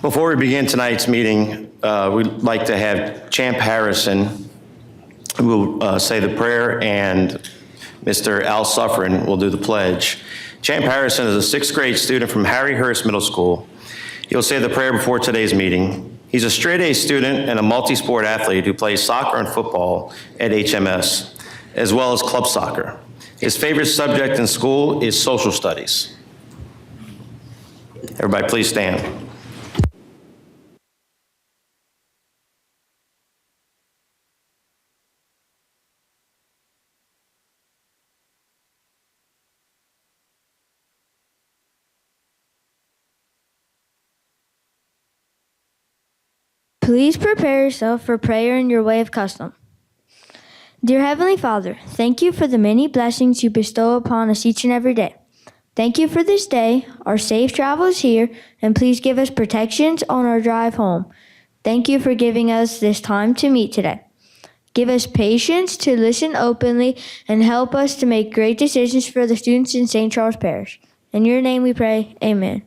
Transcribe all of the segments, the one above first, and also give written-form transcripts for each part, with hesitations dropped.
Before we begin tonight's meeting, we'd like to have Champ Harrison, who will say the prayer, and Mr. Al Suffren will do the pledge. Champ Harrison is a sixth grade student from Harry Hurst Middle School. He'll say the prayer before today's meeting. He's a straight-A student and a multi-sport athlete who plays soccer and football at HMS, as well as club soccer. His favorite subject in school is social studies. Everybody, please stand. Please prepare yourself for prayer in your way of custom. Dear Heavenly Father, thank you for the many blessings you bestow upon us each and every day. Thank you for this day, our safe travels here, and please give us protections on our drive home. Thank you for giving us this time to meet today. Give us patience to listen openly and help us to make great decisions for the students in St. Charles Parish. In your name we pray, amen.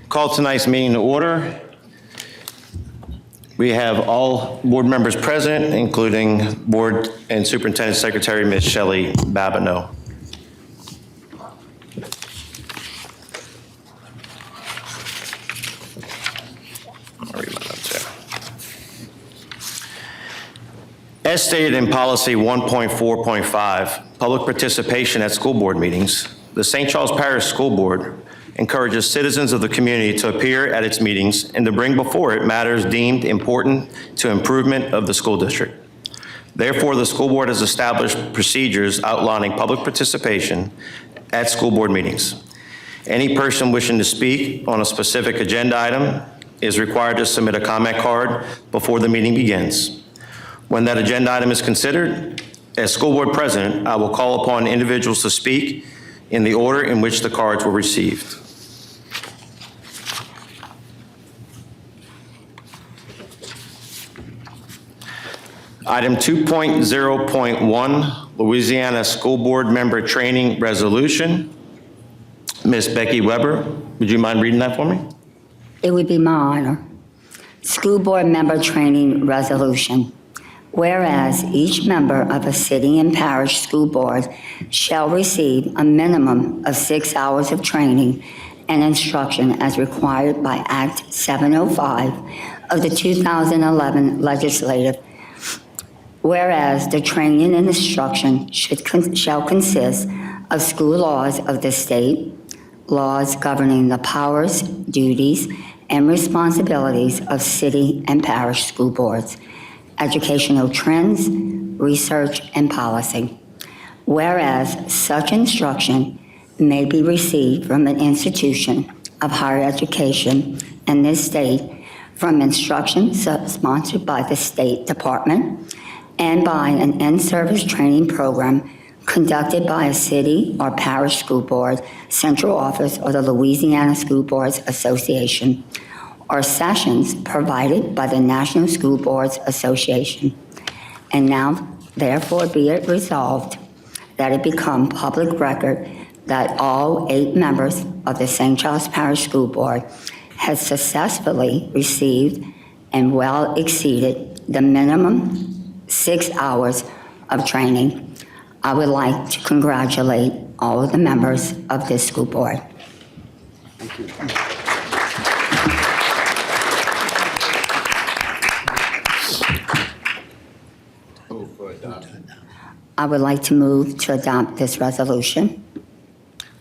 Call tonight's meeting to order. We have all board members present, including Board and Superintendent Secretary Ms. Shelley Babineau. As stated in Policy 1.4.5, public participation at school board meetings, the St. Charles Parish School Board encourages citizens of the community to appear at its meetings and to bring before it matters deemed important to improvement of the school district. Therefore, the school board has established procedures outlining public participation at school board meetings. Any person wishing to speak on a specific agenda item is required to submit a comment card before the meeting begins. When that agenda item is considered, as school board president, I will call upon individuals to speak in the order in which the cards were received. Item 2.0.1, Louisiana School Board Member Training Resolution. Ms. Becky Weber, would you mind reading that for me? It would be my honor. School Board Member Training Resolution. Whereas each member of a city and parish school board shall receive a minimum of 6 hours of training and instruction as required by Act 705 of the 2011 legislative. Whereas the training and instruction shall consist of school laws of the state, laws governing the powers, duties, and responsibilities of city and parish school boards, educational trends, research, and policy. Whereas such instruction may be received from an institution of higher education in this state, from instruction sponsored by the State Department, and by an in-service training program conducted by a city or parish school board, central office, or the Louisiana School Boards Association, or sessions provided by the National School Boards Association. And now, therefore, be it resolved that it become public record that all 8 members of the St. Charles Parish School Board has successfully received and well exceeded the minimum 6 hours of training. I would like to congratulate all of the members of this school board. Thank you. I would like to move to adopt this resolution.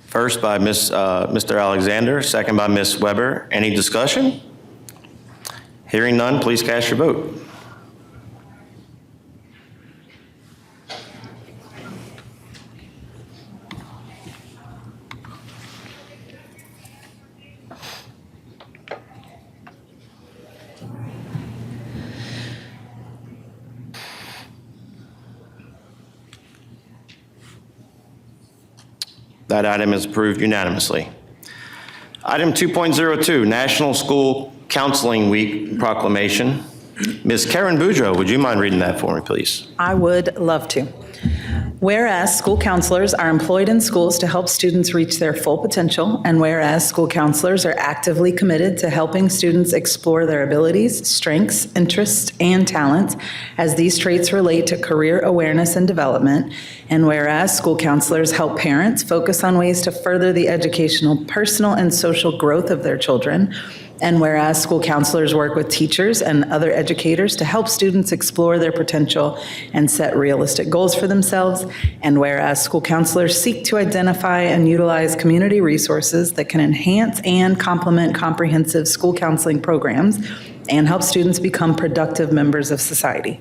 First by Mr. Alexander, second by Ms. Weber. Any discussion? Hearing none, please cast your vote. That item is approved unanimously. Item 2.02, National School Counseling Week proclamation. Ms. Karen Boudreau, would you mind reading that for me, please? I would love to. Whereas school counselors are employed in schools to help students reach their full potential, and whereas school counselors are actively committed to helping students explore their abilities, strengths, interests, and talents as these traits relate to career awareness and development, and whereas school counselors help parents focus on ways to further the educational, personal, and social growth of their children, and whereas school counselors work with teachers and other educators to help students explore their potential and set realistic goals for themselves, and whereas school counselors seek to identify and utilize community resources that can enhance and complement comprehensive school counseling programs and help students become productive members of society.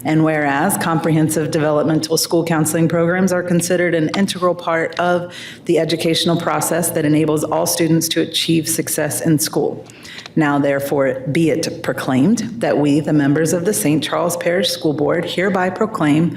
And whereas comprehensive developmental school counseling programs are considered an integral part of the educational process that enables all students to achieve success in school. Now therefore be it proclaimed that we, the members of the St. Charles Parish School Board, hereby proclaim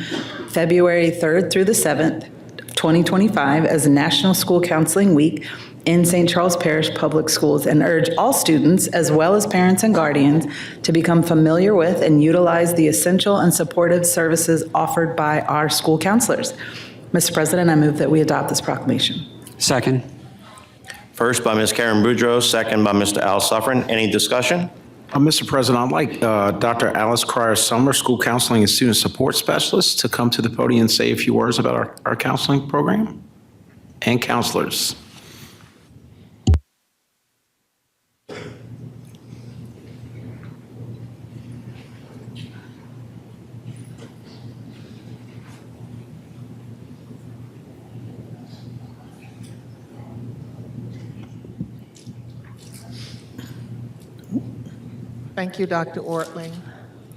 February 3rd through the 7th, 2025 as National School Counseling Week in St. Charles Parish Public Schools, and urge all students, as well as parents and guardians, to become familiar with and utilize the essential and supportive services offered by our school counselors. Mr. President, I move that we adopt this proclamation. Second. First by Ms. Karen Boudreau, second by Mr. Al Suffren. Any discussion? Mr. President, I'd like Dr. Alice Cryer-Summer, School Counseling and Student Support Specialist, to come to the podium and say a few words about our counseling program and counselors. Thank you, Dr. Ortling,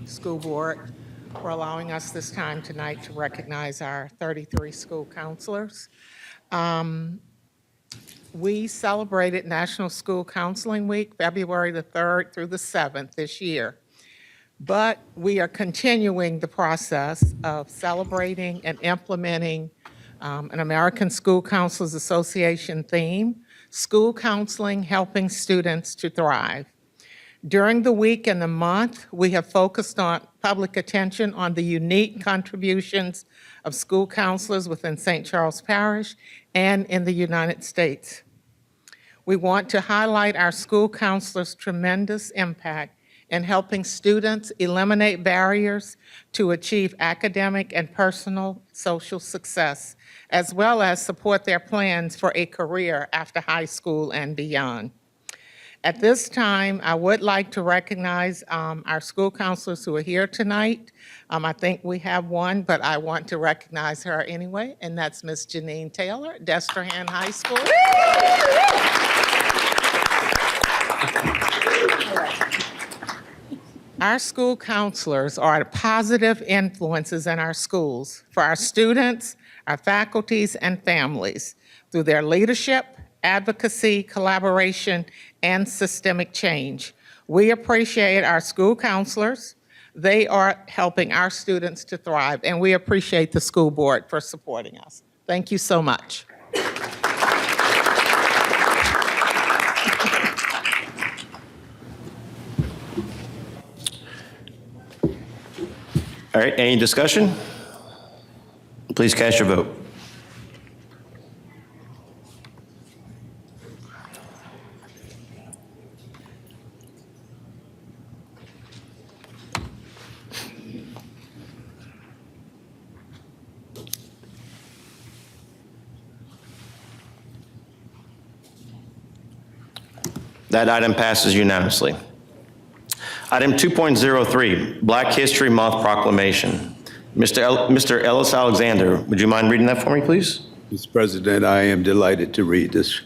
School Board, for allowing us this time tonight to recognize our 33 school counselors. We celebrated National School Counseling Week, February the 3rd through the 7th this year. But we are continuing the process of celebrating and implementing an American School Counselors Association theme, School Counseling Helping Students to Thrive. During the week and the month, we have focused on public attention on the unique contributions of school counselors within St. Charles Parish and in the United States. We want to highlight our school counselors' tremendous impact in helping students eliminate barriers to achieve academic and personal social success, as well as support their plans for a career after high school and beyond. At this time, I would like to recognize our school counselors who are here tonight. I think we have one, but I want to recognize her anyway, and that's Ms. Janine Taylor, Destrehan High School. Our school counselors are positive influences in our schools for our students, our faculties, and families through their leadership, advocacy, collaboration, and systemic change. We appreciate our school counselors. They are helping our students to thrive, and we appreciate the school board for supporting us. Thank you so much. All right, any discussion? Please cast your vote. That item passes unanimously. Item 2.03, Black History Month Proclamation. Mr. Ellis Alexander, would you mind reading that for me, please? Mr. President, I am delighted to read this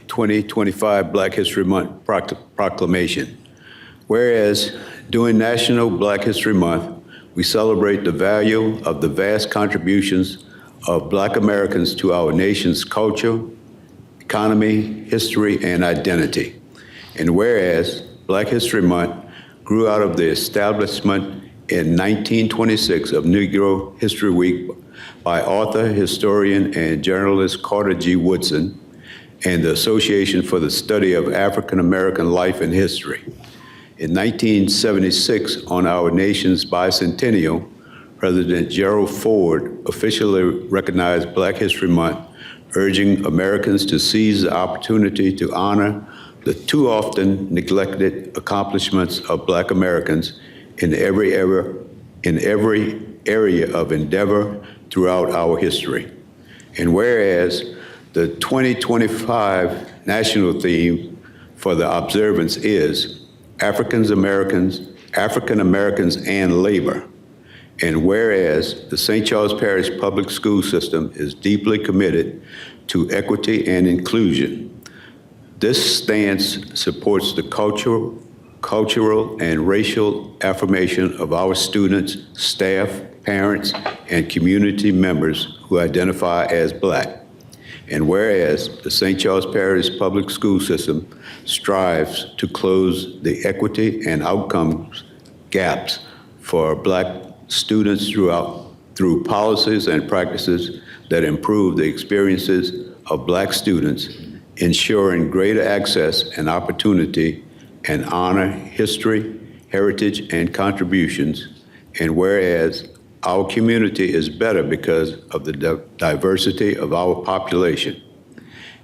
2025 Black History Month proclamation. Whereas during National Black History Month, we celebrate the value of the vast contributions of Black Americans to our nation's culture, economy, history, and identity. And whereas Black History Month grew out of the establishment in 1926 of Negro History Week by author, historian, and journalist Carter G. Woodson and the Association for the Study of African American Life and History. In 1976, on our nation's bicentennial, President Gerald Ford officially recognized Black History Month, urging Americans to seize the opportunity to honor the too often neglected accomplishments of Black Americans in every area of endeavor throughout our history. And whereas the 2025 national theme for the observance is African Americans and labor, and whereas the St. Charles Parish Public School System is deeply committed to equity and inclusion, this stance supports the cultural and racial affirmation of our students, staff, parents, and community members who identify as Black. And whereas the St. Charles Parish Public School System strives to close the equity and outcomes gaps for Black students through policies and practices that improve the experiences of Black students, ensuring greater access and opportunity and honor history, heritage, and contributions. And whereas our community is better because of the diversity of our population.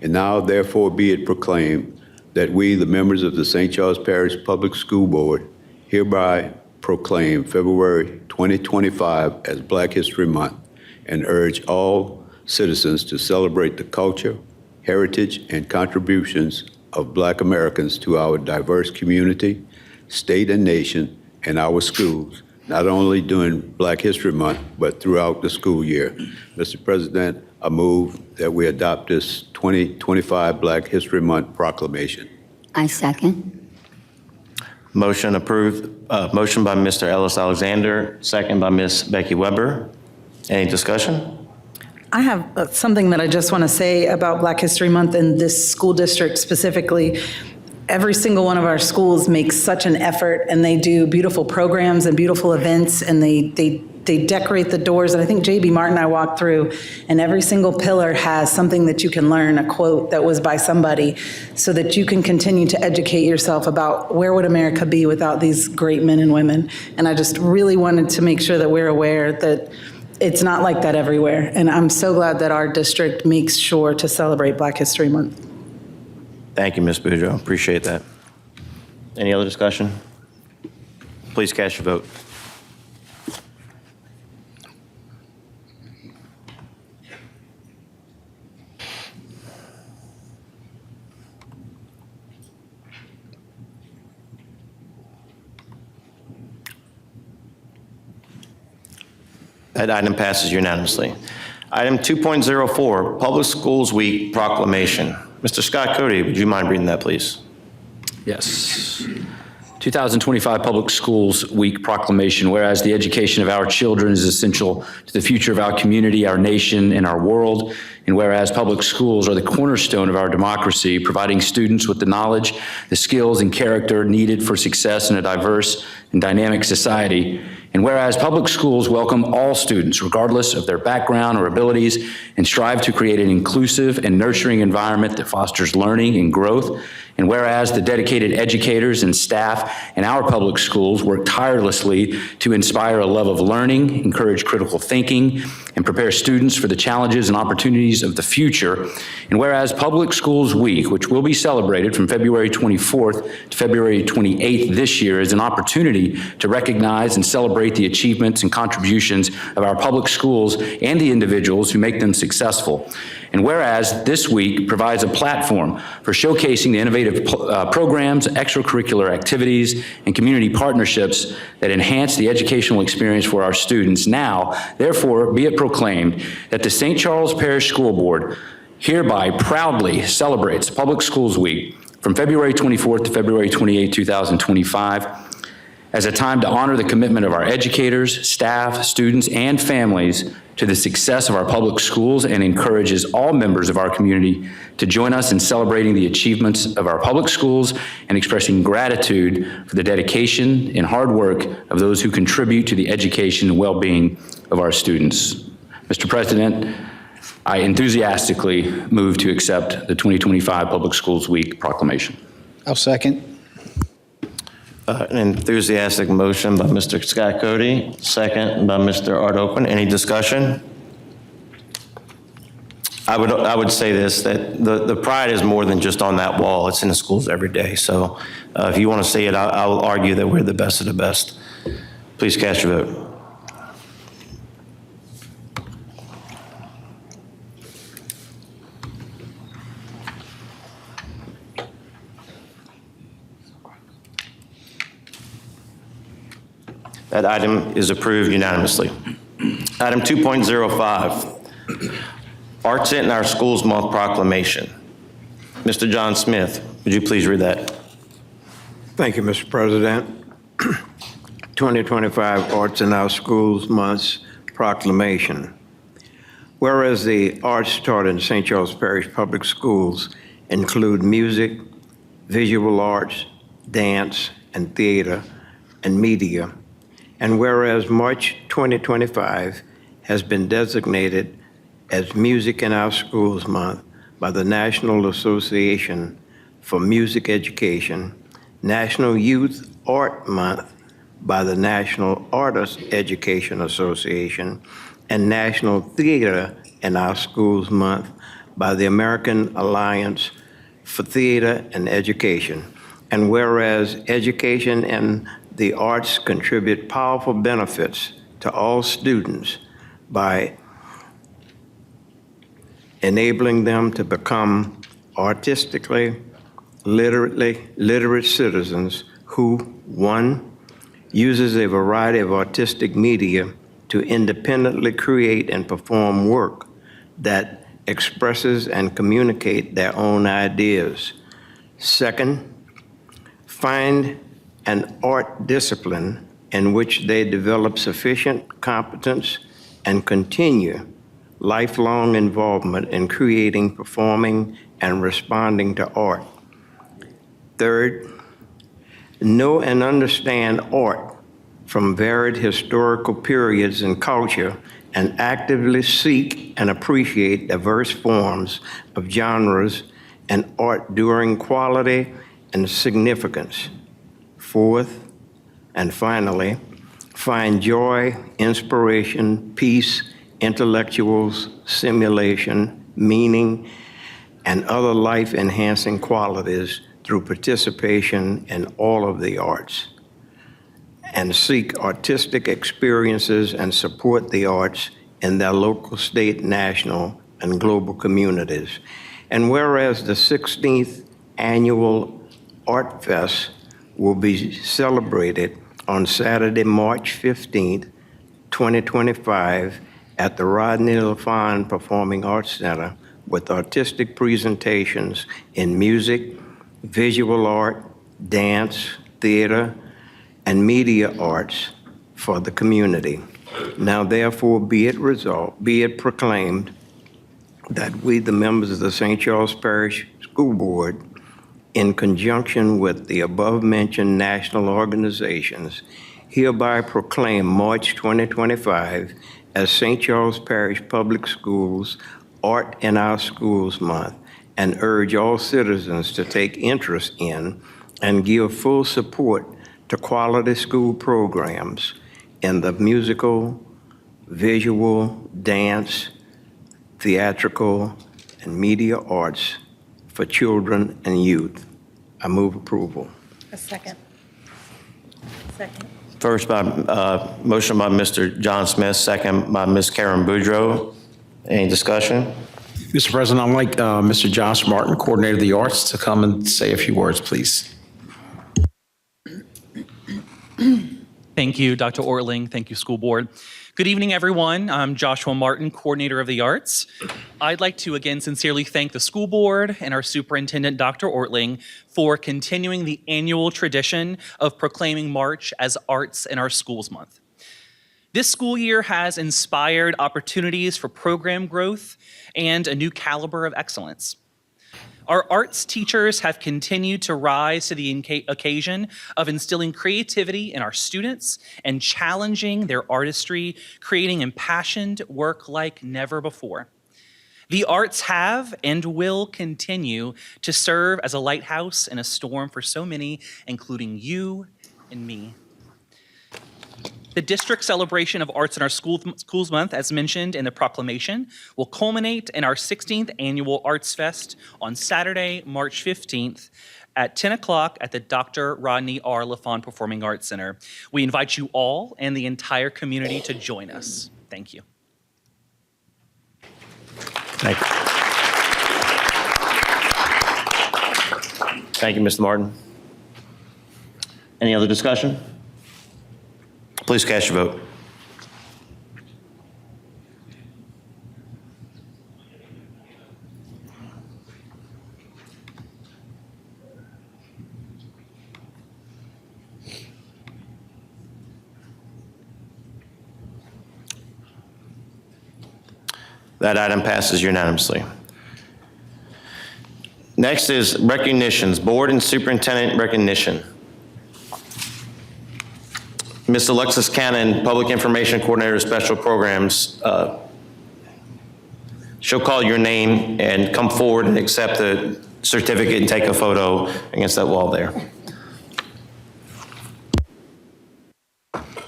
And now, therefore, be it proclaimed that we, the members of the St. Charles Parish Public School Board, hereby proclaim February 2025 as Black History Month and urge all citizens to celebrate the culture, heritage, and contributions of Black Americans to our diverse community, state and nation, and our schools, not only during Black History Month, but throughout the school year. Mr. President, I move that we adopt this 2025 Black History Month proclamation. I second. Motion approved. Motion by Mr. Ellis Alexander, second by Ms. Becky Weber. Any discussion? I have something that I just want to say about Black History Month in this school district specifically. Every single one of our schools makes such an effort, and they do beautiful programs and beautiful events, and they decorate the doors. And I think J.B. Martin I walked through, and every single pillar has something that you can learn, a quote that was by somebody, so that you can continue to educate yourself about where would America be without these great men and women. And I just really wanted to make sure that we're aware that it's not like that everywhere. And I'm so glad that our district makes sure to celebrate Black History Month. Thank you, Ms. Boudreaux. Appreciate that. Any other discussion? Please cast your vote. That item passes unanimously. Item 2.04, Public Schools Week Proclamation. Mr. Scott Cody, would you mind reading that, please? Yes. 2025 Public Schools Week Proclamation. Whereas the education of our children is essential to the future of our community, our nation, and our world. And whereas public schools are the cornerstone of our democracy, providing students with the knowledge, the skills, and character needed for success in a diverse and dynamic society. And whereas public schools welcome all students, regardless of their background or abilities, and strive to create an inclusive and nurturing environment that fosters learning and growth. And whereas the dedicated educators and staff in our public schools work tirelessly to inspire a love of learning, encourage critical thinking, and prepare students for the challenges and opportunities of the future. And whereas Public Schools Week, which will be celebrated from February 24th to February 28th this year, is an opportunity to recognize and celebrate the achievements and contributions of our public schools and the individuals who make them successful. And whereas this week provides a platform for showcasing the innovative programs, extracurricular activities, and community partnerships that enhance the educational experience for our students. Now, therefore, be it proclaimed that the St. Charles Parish School Board hereby proudly celebrates Public Schools Week from February 24th to February 28th, 2025, as a time to honor the commitment of our educators, staff, students, and families to the success of our public schools, and encourages all members of our community to join us in celebrating the achievements of our public schools and expressing gratitude for the dedication and hard work of those who contribute to the education and well-being of our students. Mr. President, I enthusiastically move to accept the 2025 Public Schools Week proclamation. I'll second. An enthusiastic motion by Mr. Scott Cody, second by Mr. Art Oakland. Any discussion? I would say this, that the pride is more than just on that wall. It's in the schools every day. So if you want to see it, I'll argue that we're the best of the best. Please cast your vote. That item is approved unanimously. Item 2.05, Arts in Our Schools Month proclamation. Mr. John Smith, would you please read that? Thank you, Mr. President. 2025 Arts in Our Schools Month proclamation. Whereas the arts taught in St. Charles Parish Public Schools include music, visual arts, dance, and theater, and media, and whereas March 2025 has been designated as Music in Our Schools Month by the National Association for Music Education, National Youth Art Month by the National Artists Education Association, and National Theater in Our Schools Month by the American Alliance for Theater and Education. And whereas education and the arts contribute powerful benefits to all students by enabling them to become artistically literate citizens who, one, uses a variety of artistic media to independently create and perform work that expresses and communicate their own ideas. Second, find an art discipline in which they develop sufficient competence and continue lifelong involvement in creating, performing, and responding to art. Third, know and understand art from varied historical periods and culture, and actively seek and appreciate diverse forms of genres and art during quality and significance. Fourth, and finally, find joy, inspiration, peace, intellectuals, simulation, meaning, and other life-enhancing qualities through participation in all of the arts, and seek artistic experiences and support the arts in their local, state, national, and global communities. And whereas the 16th Annual Art Fest will be celebrated on Saturday, March 15th, 2025, at the Rodney LaFawn Performing Arts Center with artistic presentations in music, visual art, dance, theater, and media arts for the community. Now therefore be it resolved, be it proclaimed that we, the members of the St. Charles Parish School Board, in conjunction with the above-mentioned national organizations, hereby proclaim March 2025 as St. Charles Parish Public Schools Art in Our Schools Month, and urge all citizens to take interest in and give full support to quality school programs in the musical, visual, dance, theatrical, and media arts for children and youth. I move approval. A second. Second. First by motion by Mr. John Smith, second by Ms. Karen Boudreau. Any discussion? Mr. President, I'd like Mr. Josh Martin, Coordinator of the Arts, to come and say a few words, please. Thank you, Dr. Ortling. Thank you, School Board. Good evening, everyone. I'm Joshua Martin, Coordinator of the Arts. I'd like to again sincerely thank the School Board and our Superintendent, Dr. Ortling, for continuing the annual tradition of proclaiming March as Arts in Our Schools Month. This school year has inspired opportunities for program growth and a new caliber of excellence. Our arts teachers have continued to rise to the occasion of instilling creativity in our students and challenging their artistry, creating impassioned work like never before. The arts have and will continue to serve as a lighthouse in a storm for so many, including you and me. The district celebration of Arts in Our Schools Month, as mentioned in the proclamation, will culminate in our 16th annual Arts Fest on Saturday, March 15th at 10 o'clock at the Dr. Rodney R. LaFawn Performing Arts Center. We invite you all and the entire community to join us. Thank you. Thank you. Thank you, Mr. Martin. Any other discussion? Please cast your vote. That item passes unanimously. Next is recognitions, board and superintendent recognition. Ms. Alexis Cannon, Public Information Coordinator of Special Programs, she'll call your name and come forward and accept the certificate and take a photo against that wall there.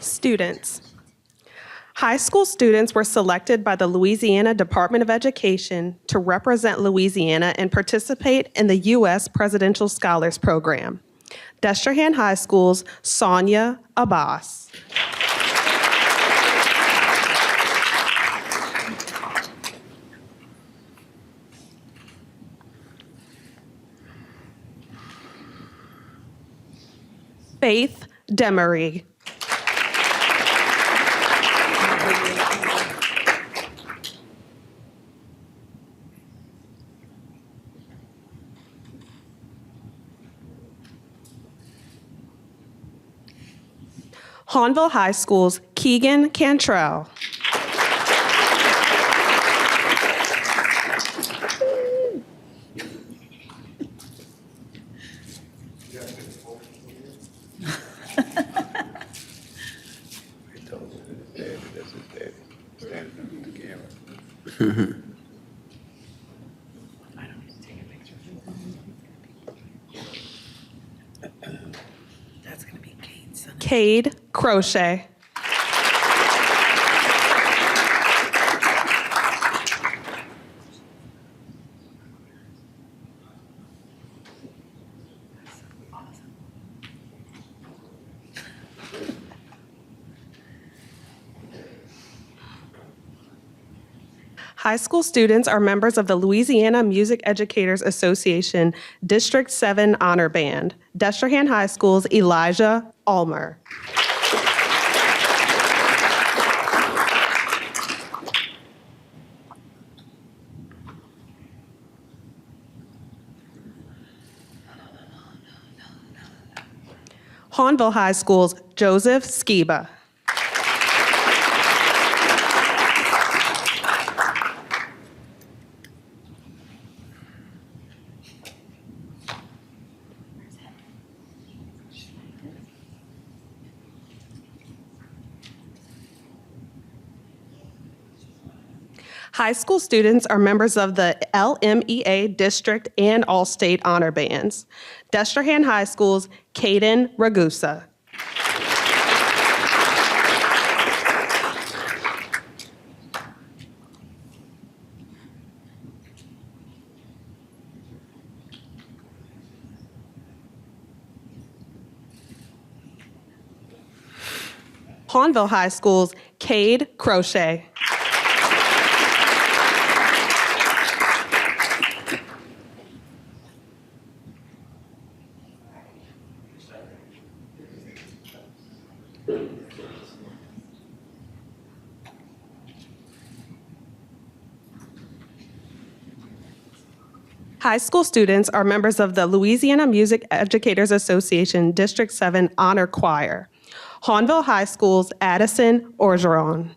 Students. High school students were selected by the Louisiana Department of Education to represent Louisiana and participate in the U.S. Presidential Scholars Program. Destrehan High School's Sonia Abbas. Faith Demery. Hahnville High School's Keegan Cantrell. Cade Crochet. High school students are members of the Louisiana Music Educators Association District 7 Honor Band. Destrehan High School's Elijah Ulmer. Hahnville High School's Joseph Skiba. High school students are members of the LMEA District and All-State Honor Bands. Destrehan High School's Caden Ragusa. Hahnville High School's Cade Crochet. High school students are members of the Louisiana Music Educators Association District 7 Honor Choir. Hahnville High School's Addison Orgeron.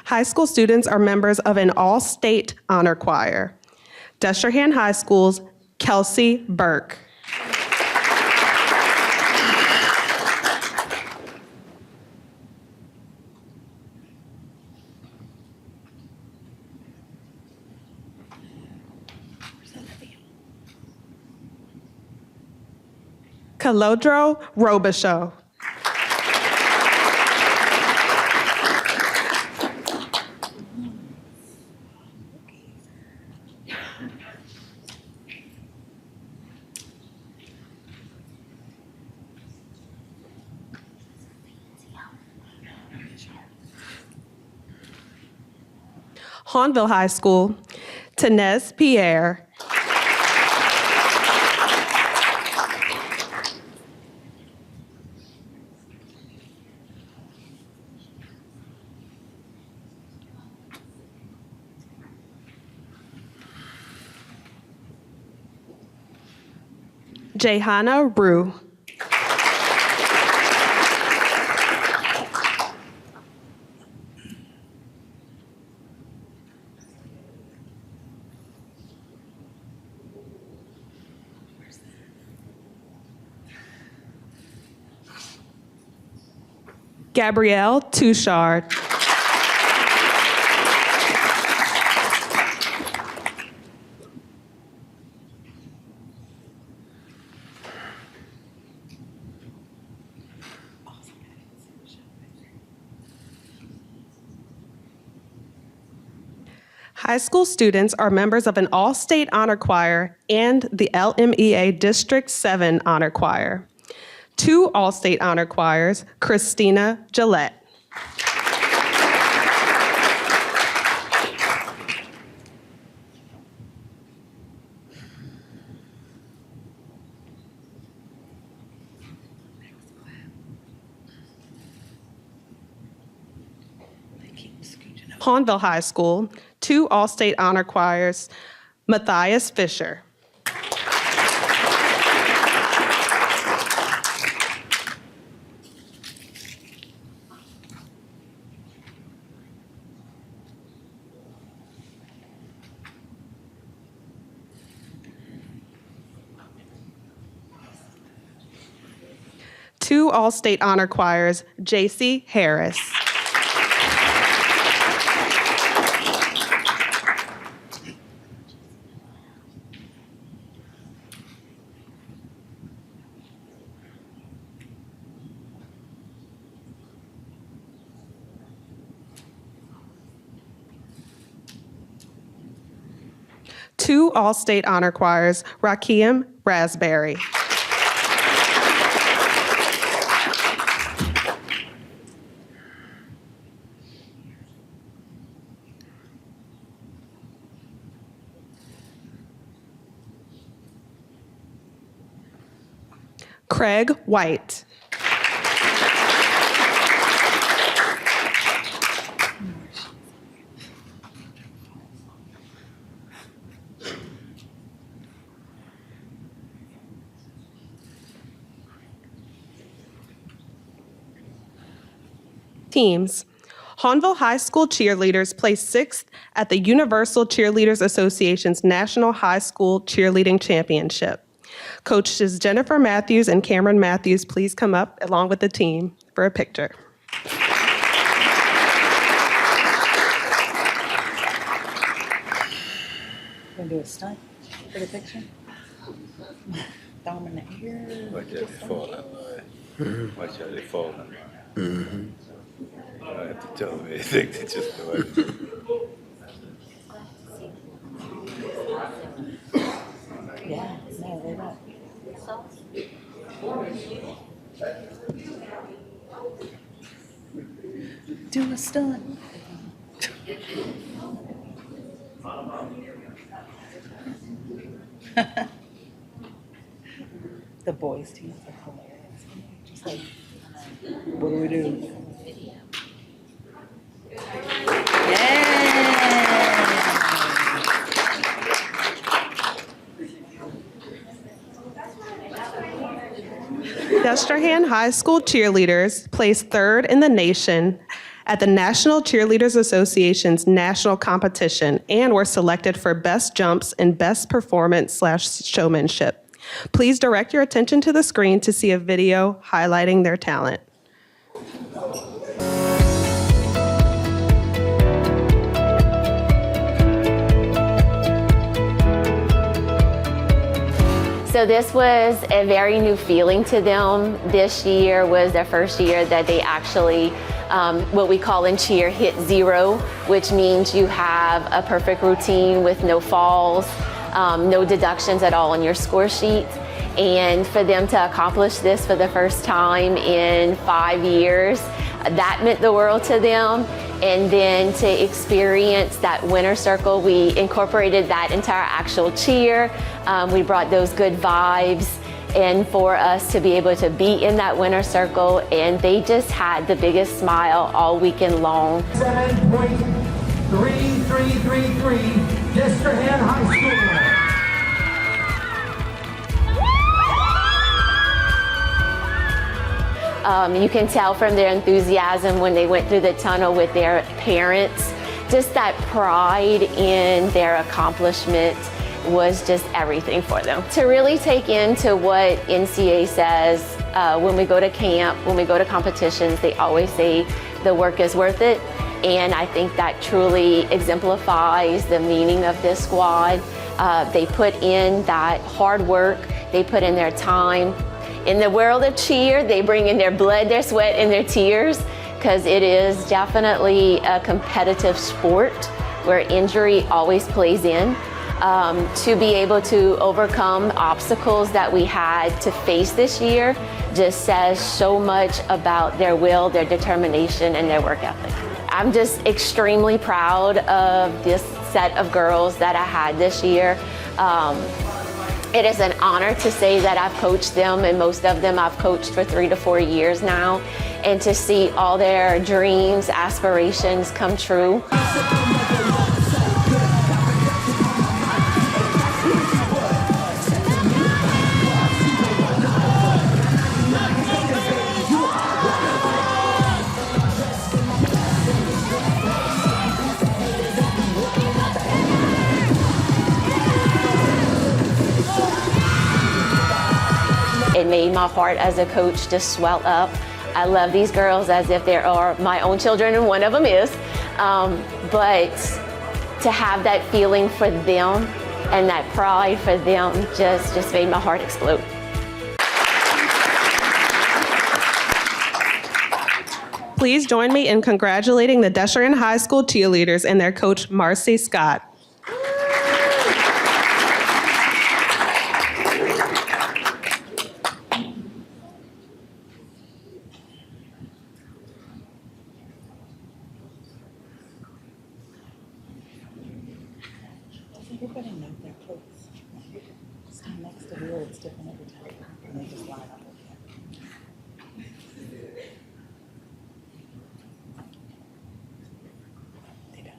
High school students are members of an all-state honor choir. Destrehan High School's Kelsey Burke. Kalodro Robichaud. Hahnville High School, Tenez Pierre. Jehana Rue. Gabrielle Touchard. High school students are members of an all-state honor choir and the LMEA District 7 honor choir. 2 all-state honor choirs, Christina Gillette. Hahnville High School, 2 all-state honor choirs, Matthias Fisher. Two all-state honor choirs, J.C. Harris. Two all-state honor choirs, Rakim Raspberry. Craig White. Teams. Hahnville High School cheerleaders placed 6th at the Universal Cheerleaders Association's National High School Cheerleading Championship. Coaches Jennifer Matthews and Cameron Matthews, please come up along with the team for a picture. Gonna do a stunt for the picture? Throw them in the air. Watch out, they fall out. Watch out, they fall out. I don't have to tell them anything, they just go out. Yeah, no, they're not. Do a stunt. The boys' teams are hilarious. Just like, what do we do? Destrehan High School cheerleaders placed third in the nation at the National Cheerleaders Association's national competition and were selected for best jumps and best performance/showmanship. Please direct your attention to the screen to see a video highlighting their talent. So this was a very new feeling to them. This year was their first year that they actually, what we call in cheer, hit zero, which means you have a perfect routine with no falls, no deductions at all on your score sheet. And for them to accomplish this for the first time in 5 years, that meant the world to them. And then to experience that winner circle, we incorporated that into our actual cheer. We brought those good vibes and for us to be able to be in that winner circle, and they just had the biggest smile all weekend long. 7.3333, Destrehan High School. You can tell from their enthusiasm when they went through the tunnel with their parents, just that pride in their accomplishment was just everything for them. To really take into what NCA says, when we go to camp, when we go to competitions, they always say the work is worth it. And I think that truly exemplifies the meaning of this squad. They put in that hard work, they put in their time. In the world of cheer, they bring in their blood, their sweat, and their tears, because it is definitely a competitive sport where injury always plays in. To be able to overcome obstacles that we had to face this year just says so much about their will, their determination, and their work ethic. I'm just extremely proud of this set of girls that I had this year. It is an honor to say that I've coached them, and most of them I've coached for 3 to 4 years now, and to see all their dreams, aspirations come true. It made my heart as a coach just swell up. I love these girls as if they are my own children, and one of them is. But to have that feeling for them and that pride for them just made my heart explode. Please join me in congratulating the Destrehan High School cheerleaders and their coach, Marcy Scott. Everybody knows their place. Stand next to Will, it's different every time. And they just line up. They don't.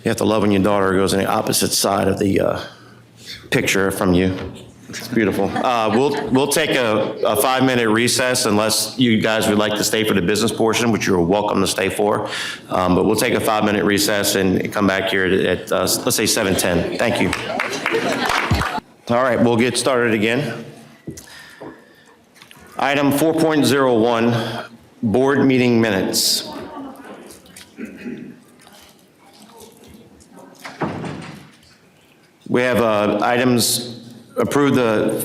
You have to love when your daughter goes on the opposite side of the picture from you. It's beautiful. We'll take a 5-minute recess unless you guys would like to stay for the business portion, which you're welcome to stay for. But we'll take a 5-minute recess and come back here at let's say 7:10. Thank you. All right, we'll get started again. Item 4.01, board meeting minutes. We have items approved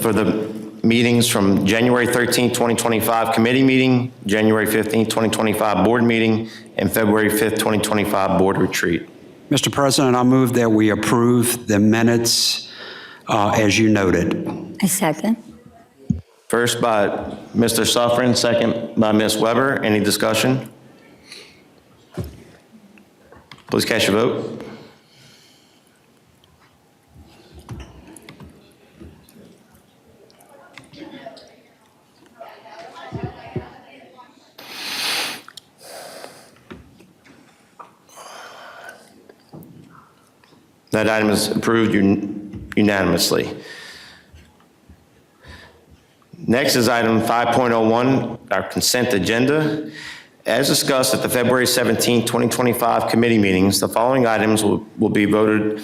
for the meetings from January 13, 2025 committee meeting, January 15, 2025 board meeting, and February 5th, 2025 board retreat. Mr. President, I move that we approve the minutes as you noted. I second. First by Mr. Suffren, second by Ms. Weber. Any discussion? Please cast your vote. That item is approved unanimously. Next is item 5.01, our consent agenda. As discussed at the February 17, 2025 committee meetings, the following items will be voted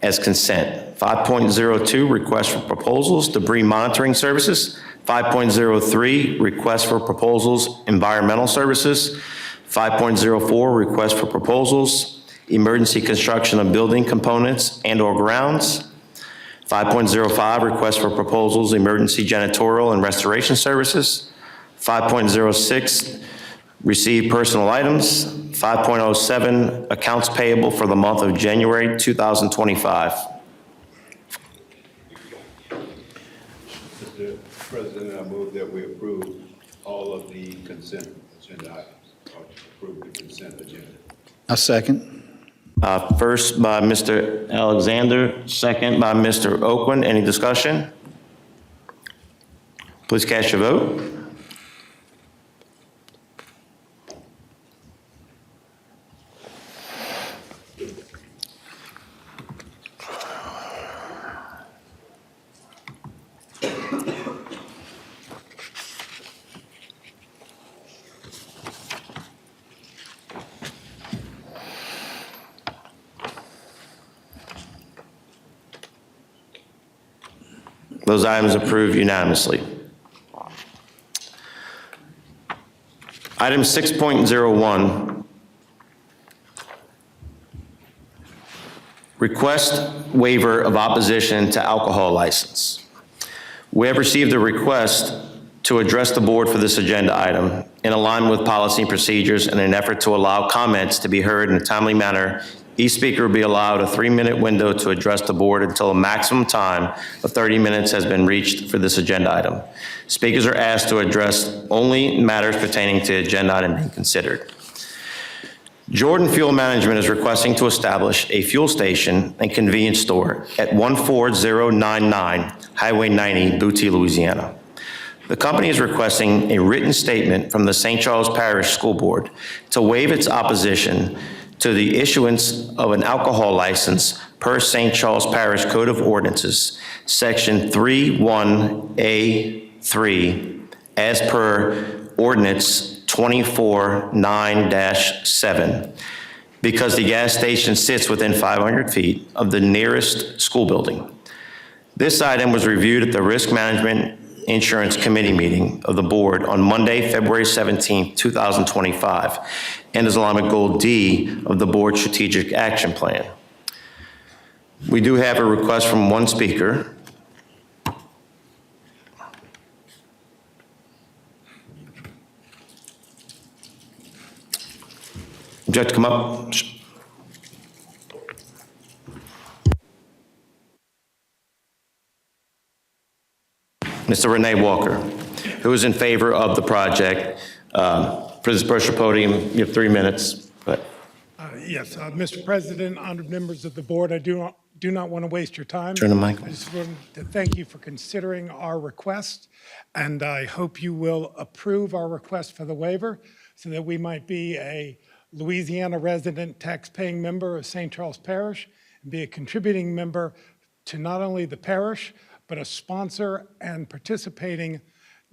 as consent. 5.02, request for proposals, debris monitoring services. 5.03, request for proposals, environmental services. 5.04, request for proposals, emergency construction of building components and/or grounds. 5.05, request for proposals, emergency janitorial and restoration services. 5.06, receive personal items. 5.07, accounts payable for the month of January 2025. Mr. President, I move that we approve all of the consent agenda items, or approve the consent agenda. A second. First by Mr. Alexander, second by Mr. Oakland. Any discussion? Please cast your vote. Those items approved unanimously. Item 6.01, request waiver of opposition to alcohol license. We have received a request to address the board for this agenda item in alignment with policy and procedures in an effort to allow comments to be heard in a timely manner. Each speaker will be allowed a 3-minute window to address the board until a maximum time of 30 minutes has been reached for this agenda item. Speakers are asked to address only matters pertaining to the agenda item being considered. Jordan Fuel Management is requesting to establish a fuel station and convenience store at 14099 Highway 90, Booty, Louisiana. The company is requesting a written statement from the St. Charles Parish School Board to waive its opposition to the issuance of an alcohol license per St. Charles Parish Code of Ordinances, Section 31A3, as per Ordinance 24-9-7, because the gas station sits within 500 feet of the nearest school building. This item was reviewed at the Risk Management Insurance Committee meeting of the board on Monday, February 17, 2025, and is alignment goal D of the board strategic action plan. We do have a request from one speaker. Would you like to come up? Mr. Renee Walker, who is in favor of the project. For this virtual podium, you have 3 minutes. Yes, Mr. President, honored members of the board, I do not want to waste your time. Turn the mic on. I just wanted to thank you for considering our request, and I hope you will approve our request for the waiver so that we might be a Louisiana resident tax-paying member of St. Charles Parish and be a contributing member to not only the parish, but a sponsor and participating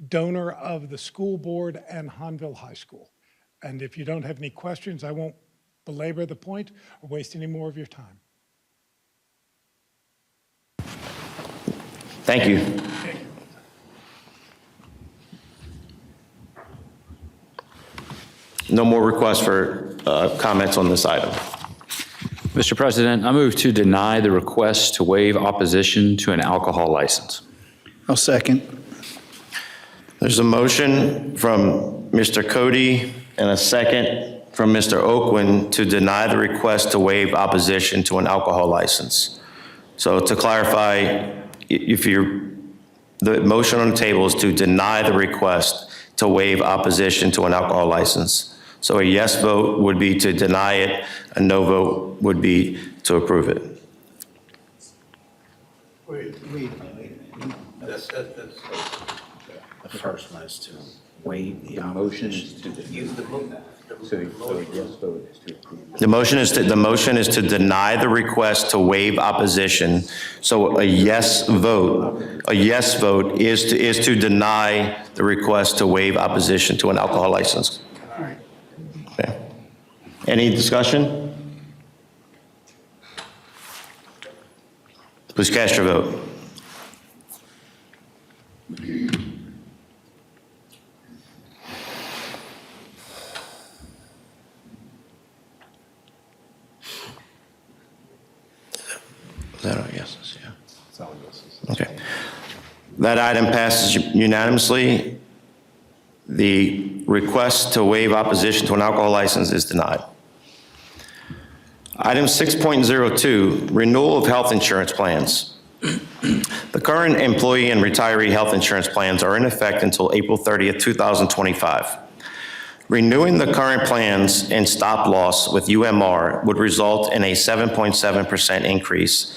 donor of the school board and Hanville High School. And if you don't have any questions, I won't belabor the point or waste any more of your time. Thank you. No more requests for comments on this item. Mr. President, I move to deny the request to waive opposition to an alcohol license. I'll second. There's a motion from Mr. Cody and a second from Mr. Oakland to deny the request to waive opposition to an alcohol license. So to clarify, the motion on the table is to deny the request to waive opposition to an alcohol license. So a yes vote would be to deny it, a no vote would be to approve it. Wait. That's. The first one is to waive the motion is to use the vote. So yes vote is to approve. The motion is to deny the request to waive opposition. So a yes vote is to deny the request to waive opposition to an alcohol license. All right. Okay. Any discussion? Please cast your vote. Is that all yeses? Yeah. It's all yeses. Okay. That item passes unanimously. The request to waive opposition to an alcohol license is denied. Item 6.02, renewal of health insurance plans. The current employee and retiree health insurance plans are in effect until April 30th, 2025. Renewing the current plans and stop loss with UMR would result in a 7.7% increase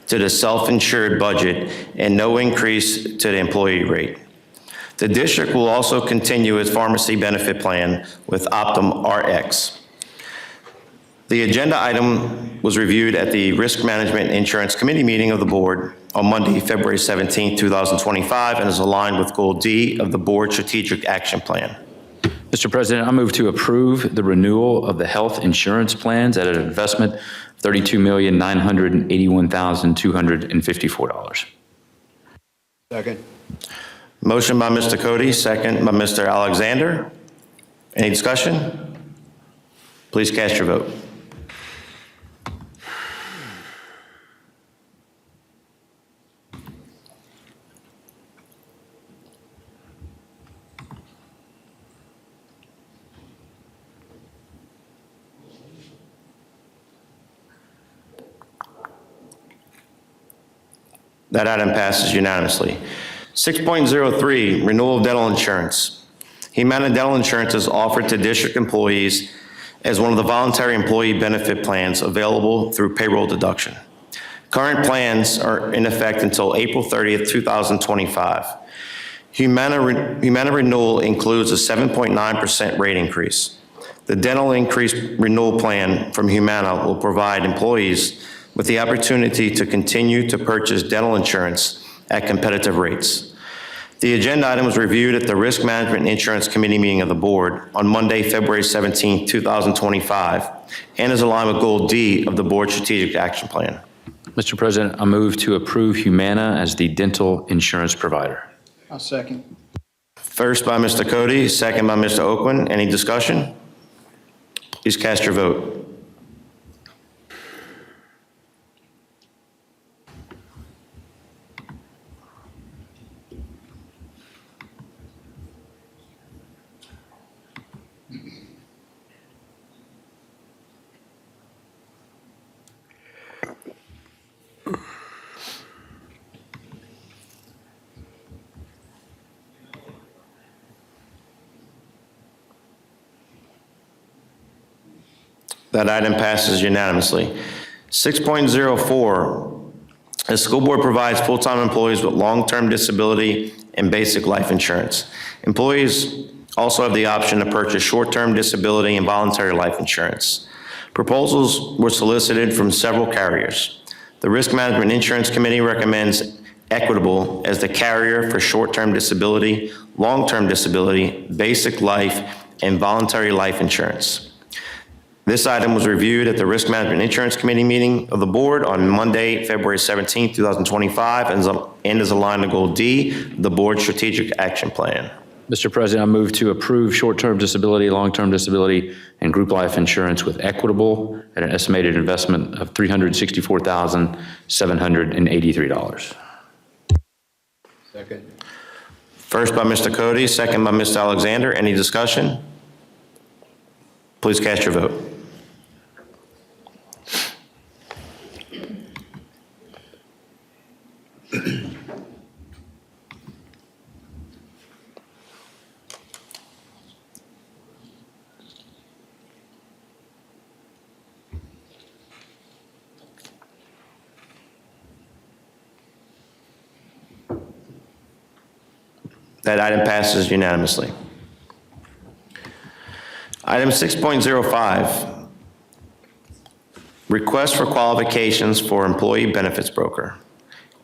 to the self-insured budget and no increase to the employee rate. The district will also continue its pharmacy benefit plan with Optum Rx. The agenda item was reviewed at the Risk Management and Insurance Committee meeting of the board on Monday, February 17, 2025, and is aligned with Goal D of the board strategic action plan. Mr. President, I move to approve the renewal of the health insurance plans at an investment of $32,981,254. Second. Motion by Mr. Cody, second by Mr. Alexander. Any discussion? Please cast your vote. That item passes unanimously. 6.03, renewal of dental insurance. Humana Dental Insurance is offered to district employees as one of the voluntary employee benefit plans available through payroll deduction. Current plans are in effect until April 30th, 2025. Humana renewal includes a 7.9% rate increase. The dental increase renewal plan from Humana will provide employees with the opportunity to continue to purchase dental insurance at competitive rates. The agenda item was reviewed at the Risk Management and Insurance Committee meeting of the board on Monday, February 17, 2025, and is aligned with Goal D of the board strategic action plan. Mr. President, I move to approve Humana as the dental insurance provider. I'll second. First by Mr. Cody, second by Mr. Oakland. Any discussion? Please cast your vote. That item passes unanimously. 6.04, the school board provides full-time employees with long-term disability and basic life insurance. Employees also have the option to purchase short-term disability and voluntary life insurance. Proposals were solicited from several carriers. The Risk Management Insurance Committee recommends Equitable as the carrier for short-term disability, long-term disability, basic life, and voluntary life insurance. This item was reviewed at the Risk Management Insurance Committee meeting of the board on Monday, February 17, 2025, and is aligned to Goal D, the board strategic action plan. Mr. President, I move to approve short-term disability, long-term disability, and group life insurance with Equitable at an estimated investment of $364,783. Second. First by Mr. Cody, second by Mr. Alexander. Any discussion? Please cast your vote. That item passes unanimously. Item 6.05, request for qualifications for employee benefits broker.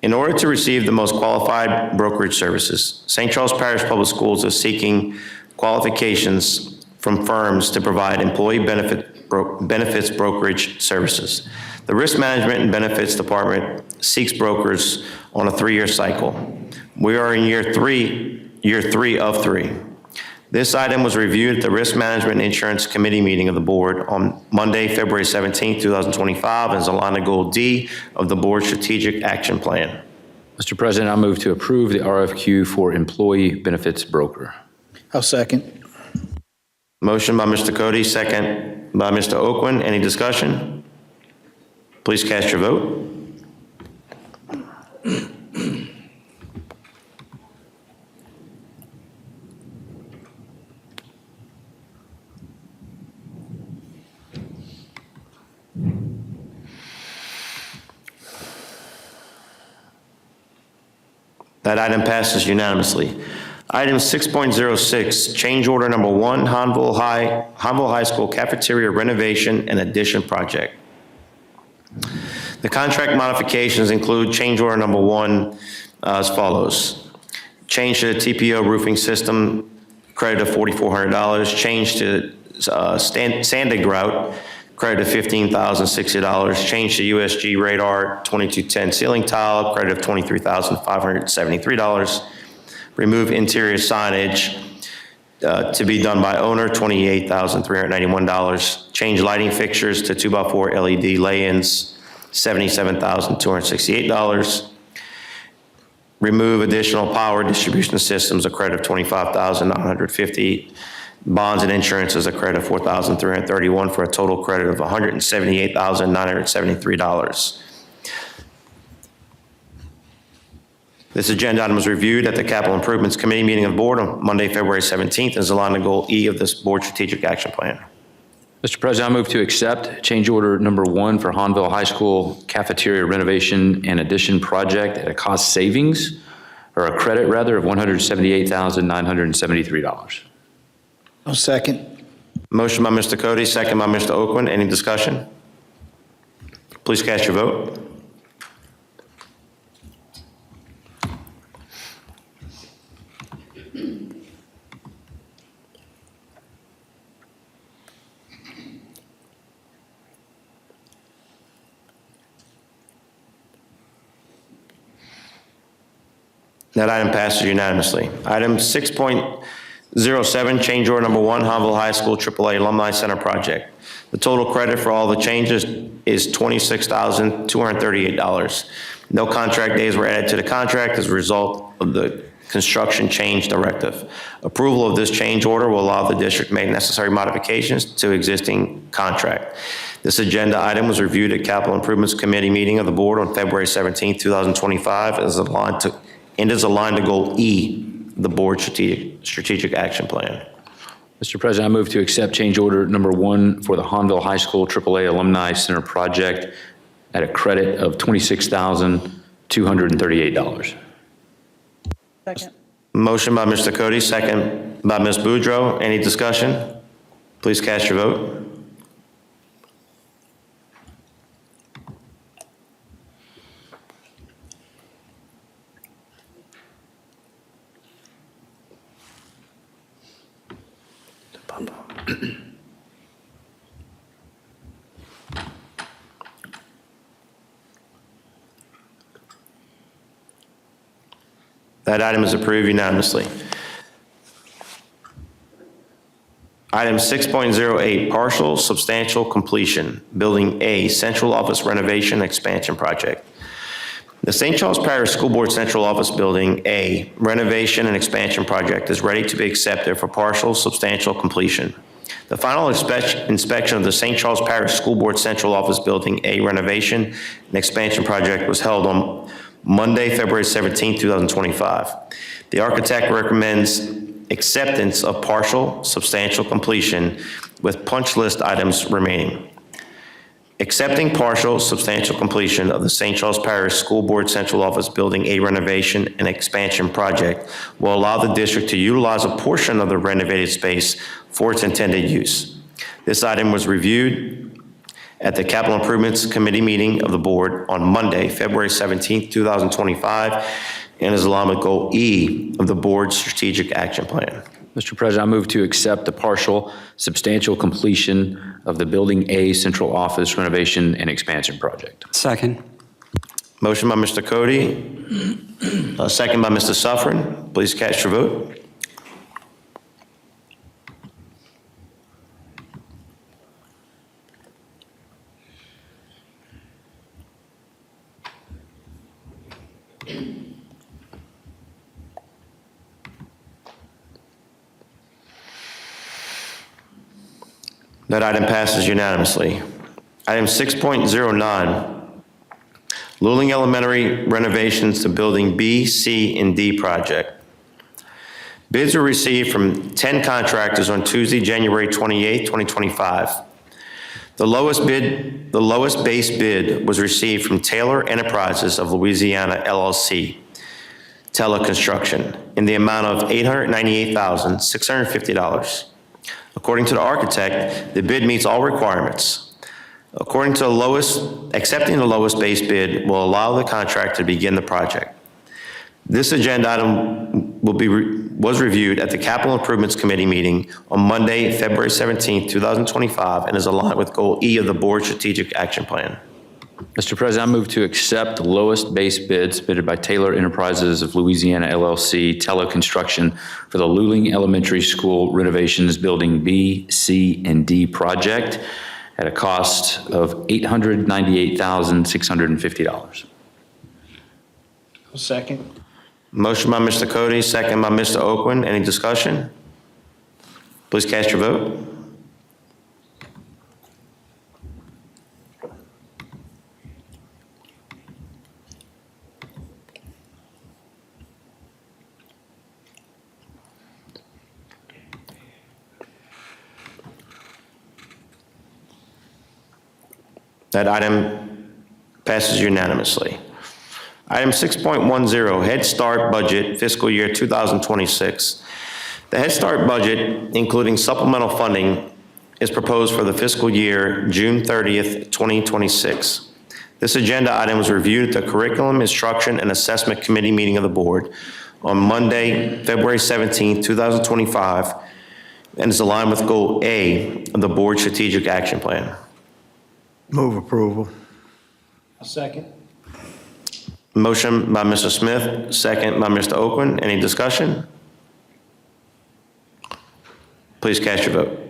In order to receive the most qualified brokerage services, St. Charles Parish Public Schools is seeking qualifications from firms to provide employee benefits brokerage services. The Risk Management and Benefits Department seeks brokers on a 3-year cycle. We are in year three of 3. This item was reviewed at the Risk Management and Insurance Committee meeting of the board on Monday, February 17, 2025, and is aligned to Goal D of the board's strategic action plan. Mr. President, I move to approve the RFQ for employee benefits broker. I'll second. Motion by Mr. Cody, second by Mr. Oakland. Any discussion? Please cast your vote. That item passes unanimously. Item 6.06, change order number 1, Hanville High School cafeteria renovation and addition project. The contract modifications include change order number 1 as follows. Change to the TPO roofing system, credit of $4,400. Change to Sandig grout, credit of $15,060. Change to USG radar 2210 ceiling tile, credit of $23,573. Remove interior signage to be done by owner, $28,391. Change lighting fixtures to 2x4 LED lay-ins, $77,268. Remove additional power distribution systems, a credit of $25,950. Bonds and insurances, a credit of $4,331 for a total credit of $178,973. This agenda item was reviewed at the Capital Improvements Committee meeting of the board on Monday, February 17th, and is aligned to Goal E of this board strategic action plan. Mr. President, I move to accept change order number 1 for Hanville High School cafeteria renovation and addition project at a cost savings, or a credit rather, of $178,973. I'll second. Motion by Mr. Cody, second by Mr. Oakland. Any discussion? Please cast your vote. That item passes unanimously. Item 6.07, change order number 1, Hanville High School AAA Alumni Center project. The total credit for all the changes is $26,238. No contract days were added to the contract as a result of the construction change directive. Approval of this change order will allow the district to make necessary modifications to existing contract. This agenda item was reviewed at Capital Improvements Committee meeting of the board on February 17, 2025, and is aligned to Goal E, the board strategic action plan. Mr. President, I move to accept change order number 1 for the Hanville High School AAA Alumni Center project at a credit of $26,238. Second. Motion by Mr. Cody, second by Ms. Boudreau. Any discussion? Please cast your vote. That item is approved unanimously. Item 6.08, partial substantial completion, Building A, Central Office Renovation Expansion Project. The St. Charles Parish School Board Central Office Building A renovation and expansion project is ready to be accepted for partial substantial completion. The final inspection of the St. Charles Parish School Board Central Office Building A renovation and expansion project was held on Monday, February 17, 2025. The architect recommends acceptance of partial substantial completion with punch list items remaining. Accepting partial substantial completion of the St. Charles Parish School Board Central Office Building A renovation and expansion project will allow the district to utilize a portion of the renovated space for its intended use. This item was reviewed at the Capital Improvements Committee meeting of the board on Monday, February 17, 2025, and is aligned with Goal E of the board's strategic action plan. Mr. President, I move to accept the partial substantial completion of the Building A Central Office Renovation and Expansion Project. Second. Motion by Mr. Cody, second by Mr. Suffren. Please cast your vote. That item passes unanimously. Item 6.09, Luling Elementary renovations to Building B, C, and D project. Bids were received from 10 contractors on Tuesday, January 28, 2025. The lowest base bid was received from Taylor Enterprises of Louisiana, LLC, Teleconstruction, in the amount of $898,650. According to the architect, the bid meets all requirements. Accepting the lowest base bid will allow the contractor to begin the project. This agenda item was reviewed at the Capital Improvements Committee meeting on Monday, February 17, 2025, and is aligned with Goal E of the Board's Strategic Action Plan. Mr. President, I move to accept the lowest base bid submitted by Taylor Enterprises of Louisiana, LLC, Teleconstruction for the Luling Elementary School renovations Building B, C, and D project at a cost of $898,650. Second. Motion by Mr. Cody, second by Mr. Oakland. Any discussion? Please cast your vote. That item passes unanimously. Item 6.10, Head Start Budget Fiscal Year 2026. The Head Start budget, including supplemental funding, is proposed for the fiscal year June 30th, 2026. This agenda item was reviewed at the Curriculum, Instruction, and Assessment Committee meeting of the board on Monday, February 17th, 2025, and is aligned with Goal A of the board's strategic action plan. Move approval. Second. Motion by Mr. Smith, second by Mr. Oakland. Any discussion? Please cast your vote.